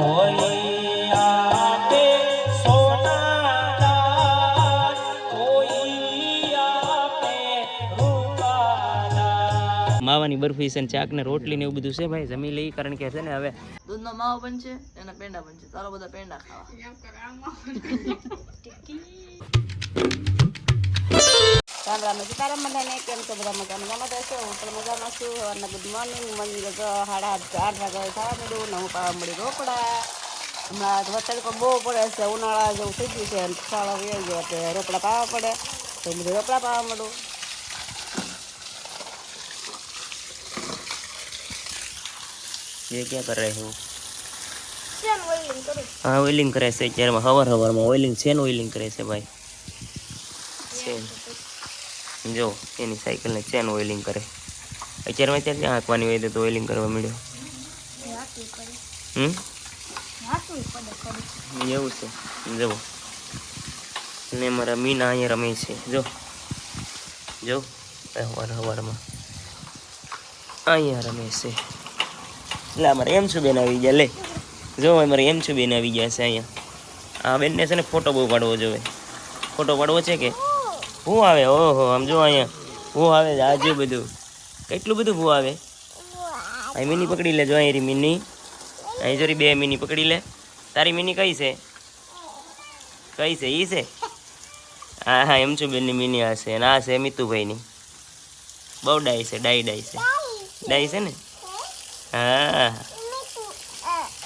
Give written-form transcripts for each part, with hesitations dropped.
કોઈ આપે સોનાદાર, કોઈ આપે રૂપાદાર. માવાની બરફી છે ને ચાક ને રોટલી ને એવું બધું છે ભાઈ, જમી લઈ કારણ કે છે ને હવે દૂધનો માવો બનશે અને પેંડા બનશે. ચાલો બધા પેંડા ખાવા. રામ રામ સીતારામ બધાને કેમ છો? બધા મજામાં રહેશો? હું પણ મજામાં છું. સવારના ગુડ મોર્નિંગ. મંદિર 8:30 વાગે થવા મળ્યું ને હું પાવા મળી રોપડા. હમણાં વરસાદ પણ બહુ પડે છે, ઉનાળા જેવું થઈ ગયું છે, શાળા વહી ગયો એટલે રોપડા પાવા પડે તો બધું રોપડા પાવા મળું. ये क्या कर रहे हो? हाँ ऑयलिंग करे છે અત્યારમાં હવારમાં ઓઇલિંગ ચેન ઓઇલિંગ કરે છે ભાઈ. ચેન જો એની સાયકલને ચેન ઓઇલિંગ કરે અત્યારમાં. અત્યારે હાંકવાની હોય તો ઓઇલિંગ કરવા મળ્યો. એવું છે જો. ને મારા મીના અહીંયા રમે છે જો જો હવારમાં અહીંયા રમે છે. એટલે અમારે એમ છું બેન આવી ગયા. લે જો અમારે એમ છું બેન આવી ગયા છે અહીંયા. આ બેનને છે ને ફોટો બહુ પાડવો જોઈએ. ફોટો પાડવો છે કે હું આવે? ઓહો આમ જો અહીંયા હું આવે આજુ બધું કેટલું બધું હું આવે. અહીં મિની પકડી લે જો અહીં મિની. અહીં જોરી બે મિની પકડી લે. તારી મિની કઈ છે? કઈ છે? ઈ છે? હા હા એમ છું બેનની મિની આ છે અને આ છે મિતુભાઈની. બહુ ડાય છે, ડાય ડાય છે, ડાય છે ને. હા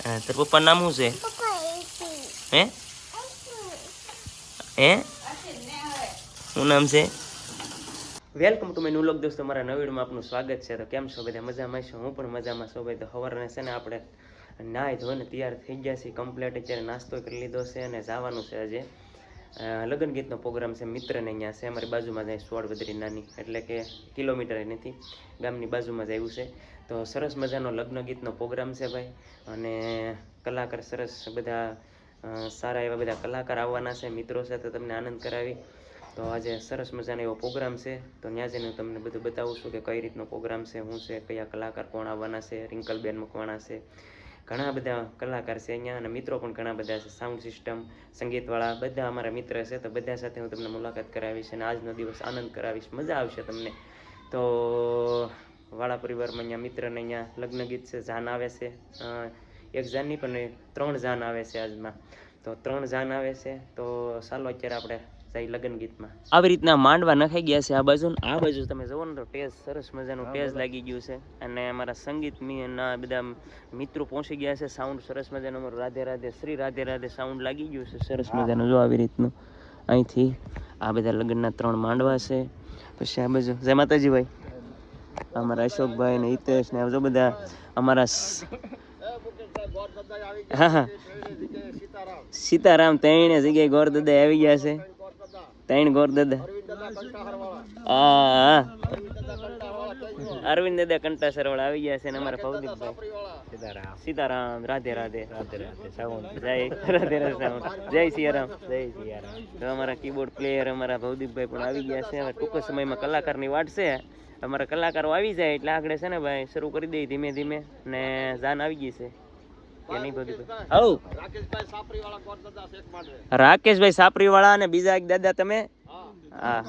હા તાર પપ્પાનું નામ શું છે? હે હે શું નામ છે? Welcome to my new vlog દોસ્તો. મારા નવા વિડીયોમાં આપનું સ્વાગત છે. તો કેમ છો બધા? મજામાં છો? હું પણ મજામાં છું ભાઈ. તો સવારને છે ને આપણે નાહી ધોઈને તૈયાર થઈ ગયા છીએ કમ્પ્લીટ. અત્યારે નાસ્તો કરી લીધો છે અને જવાનું છે આજે લગ્ન ગીતનો પ્રોગ્રામ છે. મિત્રને અહીંયા છે અમારી બાજુમાં જાય 16 બદરી નાની, એટલે કે કિલોમીટર નથી, ગામની બાજુમાં જ આવ્યું છે. તો સરસ મજાનો લગ્ન ગીતનો પ્રોગ્રામ છે ભાઈ. અને કલાકાર સરસ બધા સારા એવા બધા કલાકાર આવવાના છે, મિત્રો સાથે તમને આનંદ કરાવી. તો આજે સરસ મજાનો એવો પ્રોગ્રામ છે. તો ત્યાં જઈને તમને બધું બતાવું છું કે કઈ રીતનો પ્રોગ્રામ છે, શું છે, કયા કલાકાર કોણ આવવાના છે. રિંકલબેન મકવાણા છે, ઘણા બધા કલાકાર છે અહીંયા અને મિત્રો પણ ઘણા બધા છે. સાઉન્ડ સિસ્ટમ, સંગીતવાળા બધા અમારા મિત્ર છે. તો બધા સાથે હું તમને મુલાકાત કરાવીશ અને આજનો દિવસ આનંદ કરાવીશ, મજા આવશે તમને. તો વાળા પરિવારમાં અહીંયા મિત્રને અહીંયા લગ્ન ગીત છે. જાન આવે છે, એક જાનની પણ 3 જાન આવે છે આજમાં. તો 3 જાન આવે છે. તો ચાલો અત્યારે આપણે લગ્ન ગીતમાં આવી રીતના માંડવા નખાઈ ગયા છે. આ બાજુ તમે જુઓ ને તો ટેજ સરસ મજાનું ટેજ લાગી ગયું છે. અને અમારા સંગીત ના બધા મિત્રો પહોંચી ગયા છે. સાઉન્ડ સરસ મજાનું અમારું રાધે રાધે શ્રી રાધે રાધે સાઉન્ડ લાગી ગયું છે સરસ મજાનું. જો આવી રીતનું અહીંથી આ બધા લગ્નના 3 માંડવા છે. પછી આ બાજુ જય માતાજી ભાઈ, અમારા અશોકભાઈ ને હિતેશ ને જો બધા અમારા હા સીતારામ 3 જગ્યાએ ગોર દાદા આવી ગયા છે. 3 ગોર દાદા. હા અરવિંદ દાદા કંટાસર વાળા આવી ગયા છે ને અમારા ભવદીપભાઈ. સીતારામ રાધે રાધે રાધે રાધે સાઉન્ડ જય રાધે રાધે સાઉન્ડ જય સિયારામ જય સિયારામ. તો અમારા કીબોર્ડ પ્લેયર અમારા ભવદીપભાઈ પણ આવી ગયા છે. હવે ટૂંક સમયમાં કલાકારની વાટ છે. અમારા કલાકારો આવી જાય એટલે આગળ છે ને ભાઈ શરૂ કરી દઈએ ધીમે ધીમે. ને જાન આવી ગઈ છે કે નહીં ભવદીપભાઈ? રાકેશભાઈ સાપરી વાળા અને બીજા એક દાદા તમે? હા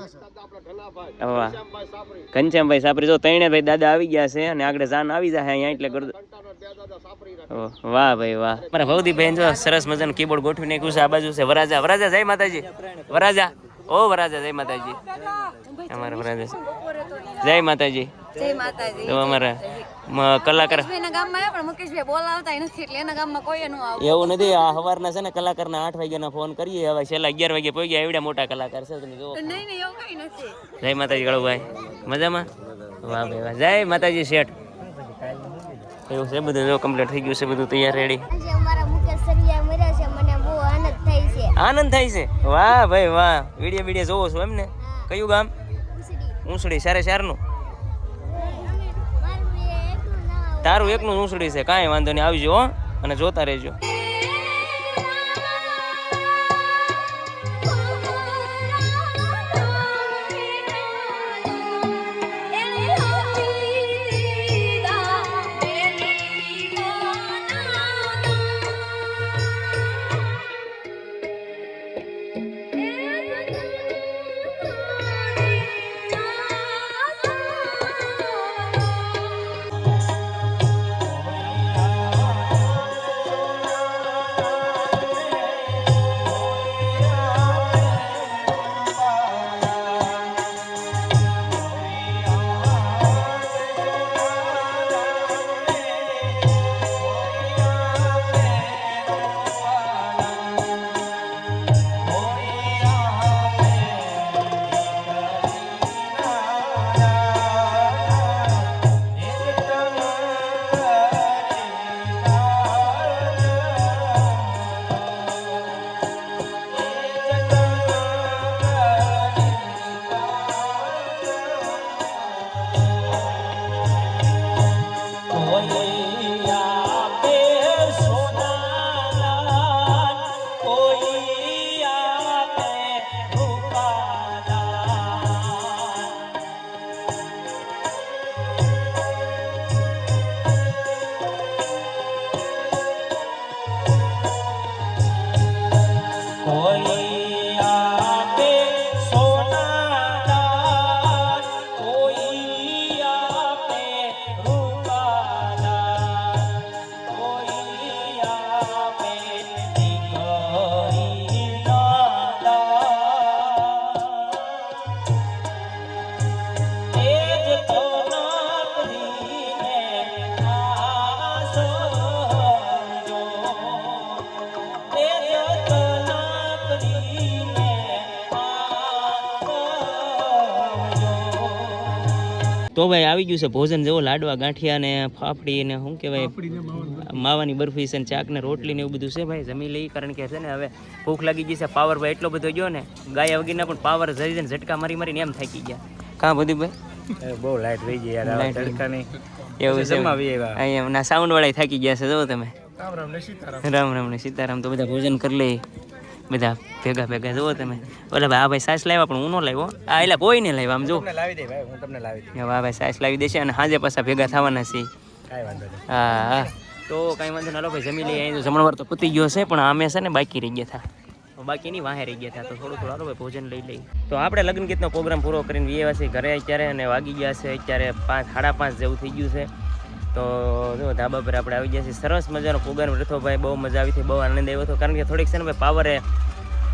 ઘનશ્યામભાઈ સાપરી. જો 3 ભાઈ દાદા આવી ગયા છે અને આગળ જાન આવી જાય અહીંયા એટલે વાહ ભાઈ વાહ. મારા ભવદીપભાઈ જો સરસ મજાનું કીબોર્ડ ગોઠવી નાખ્યું છે. આ બાજુ છે વરાજા. વરાજા જય માતાજી. વરાજા ઓ વરાજા જય માતાજી. અમારા વરાજા જય માતાજી. જય માતાજી. તો અમારા કલાકાર મુકેશભાઈ બોલાવતા નથી એટલે એના ગામમાં કોઈ ન આવે એવું નથી. આ સવારના છે ને કલાકારના 8 વાગ્યાના ફોન કરીએ. હવે છેલ્લા 11 વાગે પહોંચ્યા. એવડા મોટા કલાકાર છે તમે જુઓ. નહીં એવું કઈ નથી. જય માતાજી ગળુભાઈ મજામાં? વાહ ભાઈ વાહ. જય માતાજી શેઠ. એવું છે બધું જો કમ્પ્લીટ થઈ ગયું છે બધું તૈયાર રેડી. આનંદ થાય છે. વાહ ભાઈ વાહ. વિડીયો જોવો છો એમ ને? કયું ગામ? ઊંસડી. 4 નું તારું એકનું ઊંસડી છે. કાંઈ વાંધો નહીં, આવજો હો અને જોતા રહેજો. તો ભાઈ આવી ગયું છે ભોજન જેવો લાડવા ગાંઠિયા ને ફાફડી ને શું કહેવાય માવાની બરફી છે ને ચાક ને રોટલી ને એવું બધું છે ભાઈ જમી લઈ કારણ કે છે ને હવે ભૂખ લાગી ગઈ છે પાવર ભાઈ એટલો બધો ગયો ને ગાયા વગીરના પણ પાવર જઈ જઈને ઝટકા મારી મારીને એમ થાકી ગયા કાં બધું ભાઈ બહુ લાઈટ થઈ ગઈ યાર તડકાની એવું છે અહીંયા ના સાઉન્ડ વાળા થાકી ગયા છે જો તમે રામ રામ ને સીતારામ તો બધા ભોજન કરી લે બધા ભેગા ભેગા જુઓ તમે ઓલા ભાઈ આ ભાઈ સાસ લાવ્યા પણ હું ન લાવ્યો આ એટલે કોઈ નહીં લાવ્યા આમ જો લાવી દે ભાઈ હું તમને લાવી દે હવે આ ભાઈ સાસ લાવી દેશે અને સાંજે પાછા ભેગા થવાના છે કાંઈ વાંધો નહીં હા હા તો કાંઈ વાંધો ના લો ભાઈ જમી લઈએ અહીં તો જમણવાર તો પતી ગયો છે પણ અમે છે ને બાકી રહી ગયા હતા બાકી નહીં વાહે રહી ગયા હતા તો થોડું થોડું હાલો ભાઈ ભોજન લઈ લઈ તો આપણે લગ્ન ગીતનો પ્રોગ્રામ પૂરો કરીને વ્યવા છે ઘરે અત્યારે અને વાગી ગયા છે અત્યારે 5 સાડા 5 જેવું થઈ ગયું છે તો જો ધાબા પર આપણે આવી ગયા છીએ સરસ મજાનો પ્રોગ્રામ રહ્યો ભાઈ બહુ મજા આવી હતી બહુ આનંદ આવ્યો હતો કારણ કે થોડીક છે ને ભાઈ પાવરે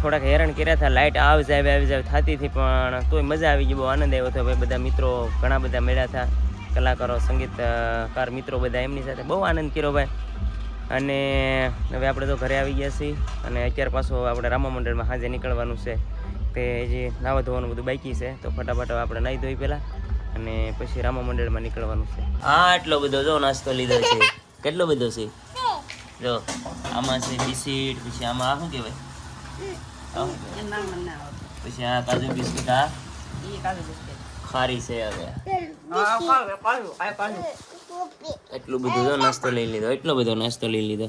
થોડાક હેરાન કર્યા હતા લાઇટ આવી જાય થતી હતી પણ તોય મજા આવી ગઈ બહુ આનંદ આવ્યો હતો ભાઈ બધા મિત્રો ઘણા બધા મળ્યા હતા કલાકારો સંગીતકાર મિત્રો બધા એમની સાથે બહુ આનંદ કર્યો ભાઈ અને હવે આપણે તો ઘરે આવી ગયા છીએ અને અત્યારે પાછો આપણે રામા મંડળમાં સાંજે નીકળવાનું છે તે જે નાવા ધોવાનું બધું બાકી છે તો ફટાફટ આપણે નાહી ધોઈ પહેલાં અને પછી રામા મંડળમાં નીકળવાનું છે હા એટલો બધો જો નાસ્તો લીધો છે કેટલો બધો છે જો આમાં છે બિસ્કીટ પછી આમાં આ શું કહેવાય પછી આ કાજુ બિસ્કીટ આ ખારી છે હવે એટલું બધું જો નાસ્તો લઈ લીધો એટલો બધો નાસ્તો લઈ લીધો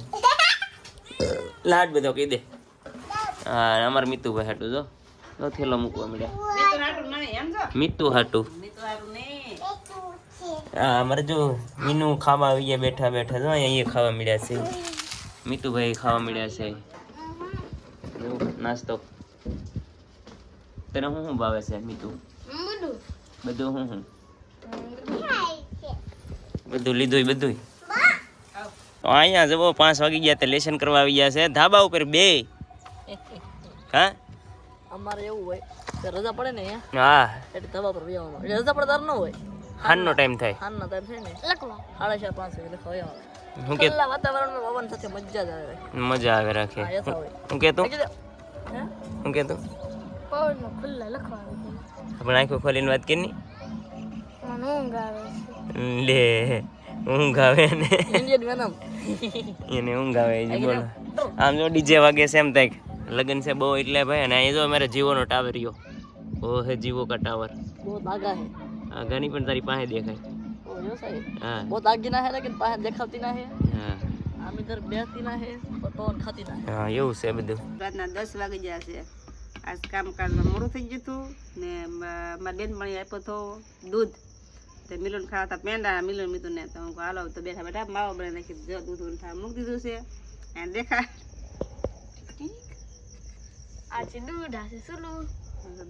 લાડ બધો કહી દે હા અમારે મીતુભાઈ હાટું જો થેલો મૂકવા મળ્યા મીતુ હાટું હા અમારે જો મીનુ ખાવા આવી ગયા બેઠા બેઠા જો અહીંયા ખાવા મળ્યા છે મીતુભાઈ ખાવા મળ્યા છે નાસ્તો તને શું ભાવે છે મીતુ બધું શું બધું લીધું બધું અહીંયા જવો 5 વાગી ગયા તે લેશન કરવા આવી ગયા છે ધાબા ઉપર બે હા અમારે એવું હોય કે રજા પડે ને હા એટલે ધાબા પર બેસવાનું રજા પડે તાર ન હોય હાનનો ટાઈમ થાય હાનનો ટાઈમ થાય ને લખવા 4:30 5 વાગે લખવા આવે હું કે વાતાવરણમાં પવન સાથે મજા જ આવે મજા આવે રાખે હું કે તું હું કે તું પવનમાં ખુલ્લા લખવા આપણે આંખો ખોલીને વાત કરી મને ઊંઘ આવે લે ઊંઘ આવે ને ઇન્ડિયન વેનમ એને ઊંઘ આવે છે બોલો આમ જો ડીજે વાગે છે એમ થાય લગન છે બહુ એટલે ભાઈ અને અહીં જો અમારે જીવોનો ટાવર રહ્યો ઓ હે જીવો કા ટાવર બહુ આગા હે આગાની પણ તારી પાસે દેખાય ઓ જો સાહેબ હા बहुत आगे ना है लेकिन बाहर देखाती ना है હા हम इधर बैठती ना है और पवन खाती ना है હા એવું છે બધું રાતના 10 વાગી ગયા છે આજ કામકાજમાં મોડું થઈ ગયું હતું ને મારા બેનપણી આપ્યો તો દૂધ તે મિલન ખાતા પેંડા મિલન મીતું ને તો હું હાલો તો બેઠા બેઠા માવો બનાવી નાખી જો દૂધ ઊંઠા મૂકી દીધું છે અને દેખા આજે દૂધ આશે સુલું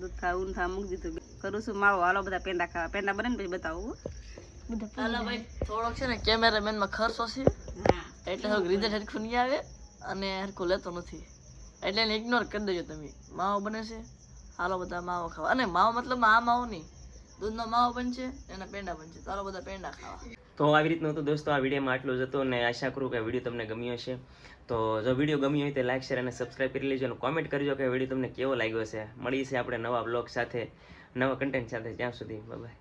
દૂધ ખા ઊંઠા મૂકી દીધું કરું છું માવો હાલો બધા પેંડા ખાવા પેંડા બને ને પછી બતાવું હાલો ભાઈ થોડોક છે ને કેમેરામેનમાં ખર્ચો છે એટલે થોડુંક રિઝલ્ટ હરખું નહીં આવે અને હરખું લેતો નથી એટલે એને ઇગ્નોર કરી દેજો તમે માવો બને છે હાલો બધા માવો ખાવા અને માવો મતલબ આ માવો નહીં દૂધનો માવો બનશે એના પેંડા બનશે ચાલો બધા પેંડા ખાવા તો આવી રીતનું હતું દોસ્તો આ વિડીયોમાં આટલું જ હતું અને આશા કરું કે વિડીયો તમને ગમ્યો હશે તો જો વિડીયો ગમ્યો હોય તો લાઈક શેર અને સબસ્ક્રાઈબ કરી લેજો અને કોમેન્ટ કરજો કે વિડીયો તમને કેવો લાગ્યો છે મળીએ છીએ આપણે નવા બ્લોગ સાથે નવા કન્ટેન્ટ સાથે ત્યાં સુધી બાય.